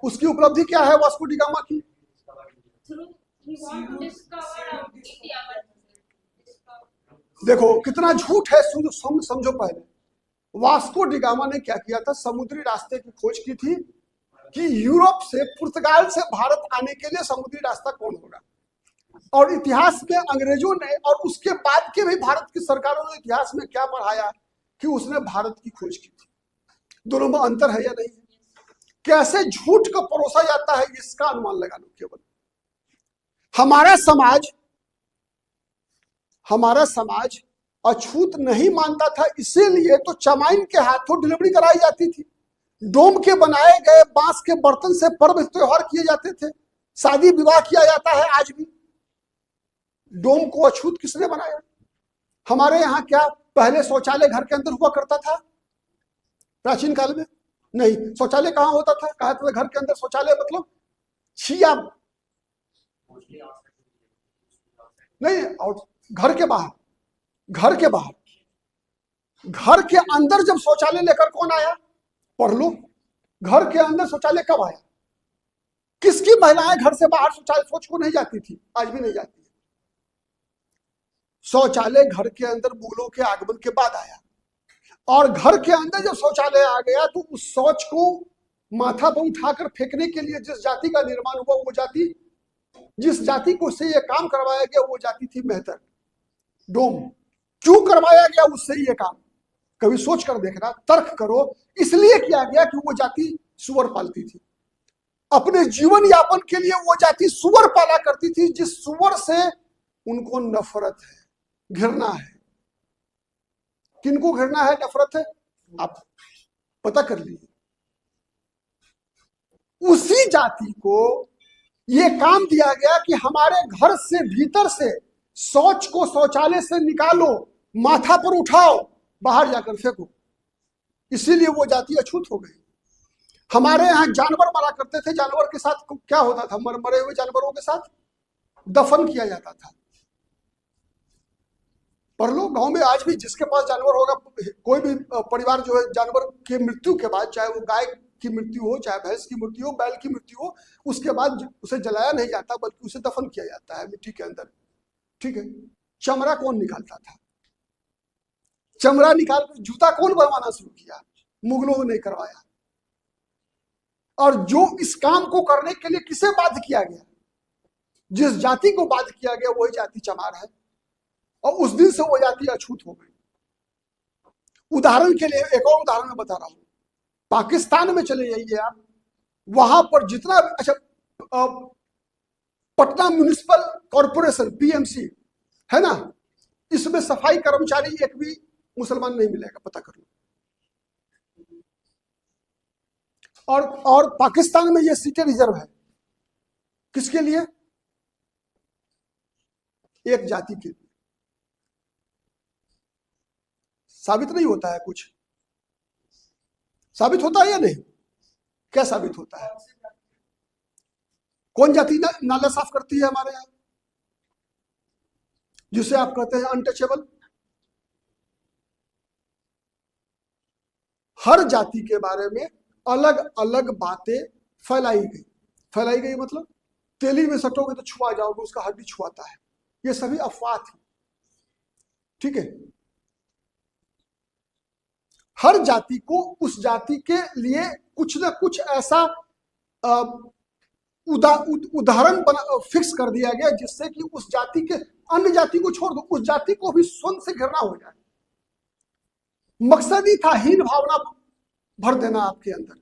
उसकी उपलब्धि क्या है वास्को डी गामा की? देखो कितना झूठ है, समझो पहले। वास्को डी गामा ने क्या किया था? समुद्री रास्ते की खोज की थी कि यूरोप से, पुर्तगाल से भारत आने के लिए समुद्री रास्ता कौन होगा। और इतिहास में अंग्रेजों ने और उसके बाद के भी भारत की सरकारों ने इतिहास में क्या पढ़ाया कि उसने भारत की खोज की थी। दोनों में अंतर है या नहीं? कैसे झूठ को परोसा जाता है इसका अनुमान लगा लो केवल। हमारा समाज अछूत नहीं मानता था, इसीलिए तो चमाइन के हाथों डिलीवरी कराई जाती थी। डोम के बनाए गए बांस के बर्तन से पर्व त्योहार किए जाते थे, शादी विवाह किया जाता है आज भी। डोम को अछूत किसने बनाया? हमारे यहाँ क्या पहले शौचालय घर के अंदर हुआ करता था? प्राचीन काल में नहीं। शौचालय कहाँ होता था? कहा था घर के अंदर शौचालय मतलब छिया नहीं, और घर के बाहर, घर के बाहर। घर के अंदर जब शौचालय लेकर कौन आया? पढ़ लो, घर के अंदर शौचालय कब आया? किसकी महिलाएं घर से बाहर शौचालय सोच को नहीं जाती थी? आज भी नहीं जाती है। शौचालय घर के अंदर मुगलों के आगमन के बाद आया, और घर के अंदर जब शौचालय आ गया तो उस शौच को माथा पर उठाकर फेंकने के लिए जिस जाति का निर्माण हुआ, वो जाति, जिस जाति को से ये काम करवाया गया, वो जाति थी मेहतर। डोम क्यों करवाया गया उससे ये काम? कभी सोच कर देखना, तर्क करो। इसलिए किया गया कि वो जाति सुअर पालती थी। अपने जीवन यापन के लिए वो जाति सुअर पाला करती थी, जिस सुअर से उनको नफरत है, घृणा है। किनको घृणा है, नफरत है? आप पता कर लीजिए। उसी जाति को ये काम दिया गया कि हमारे घर से, भीतर से शौच को शौचालय से निकालो, माथा पर उठाओ, बाहर जाकर फेंको। इसीलिए वो जाति अछूत हो गई। हमारे यहाँ जानवर मरा करते थे, जानवर के साथ क्या होता था? मरे हुए जानवरों के साथ दफन किया जाता था। पढ़ लो, गांव में आज भी जिसके पास जानवर होगा, कोई भी परिवार जो है, जानवर की मृत्यु के बाद, चाहे वो गाय की मृत्यु हो, चाहे भैंस की मृत्यु हो, बैल की मृत्यु हो, उसके बाद उसे जलाया नहीं जाता, बल्कि उसे दफन किया जाता है मिट्टी के अंदर। ठीक है। चमड़ा कौन निकालता था? चमड़ा निकालकर जूता कौन बनवाना शुरू किया? मुगलों ने करवाया। और जो इस काम को करने के लिए किसे बाध्य किया गया? जिस जाति को बाध्य किया गया वही जाति चमार है, और उस दिन से वो जाति अछूत हो गई। उदाहरण के लिए एक और उदाहरण मैं बता रहा हूं। पाकिस्तान में चले जाइए आप, वहां पर जितना, अच्छा, पटना म्युनिसिपल कॉर्पोरेशन पीएमसी है ना, इसमें सफाई कर्मचारी एक भी मुसलमान नहीं मिलेगा, पता कर लो। और पाकिस्तान में ये सीटें रिजर्व है किसके लिए? एक जाति के लिए। साबित नहीं होता है कुछ? साबित होता है या नहीं? क्या साबित होता है? कौन जाति नाला साफ करती है हमारे यहां, जिसे आप कहते हैं अनटचेबल? हर जाति के बारे में अलग अलग बातें फैलाई गई मतलब तेली में सटोगे तो छुआ जाओगे, उसका हड्डी छुआता है। ये सभी अफवाह थी। ठीक है। हर जाति को उस जाति के लिए कुछ ना कुछ ऐसा उदाहरण फिक्स कर दिया गया, जिससे कि उस जाति के, अन्य जाति को छोड़ दो, उस जाति को भी स्वयं से घृणा हो जाए। मकसद ही था हीन भावना भर देना आपके अंदर।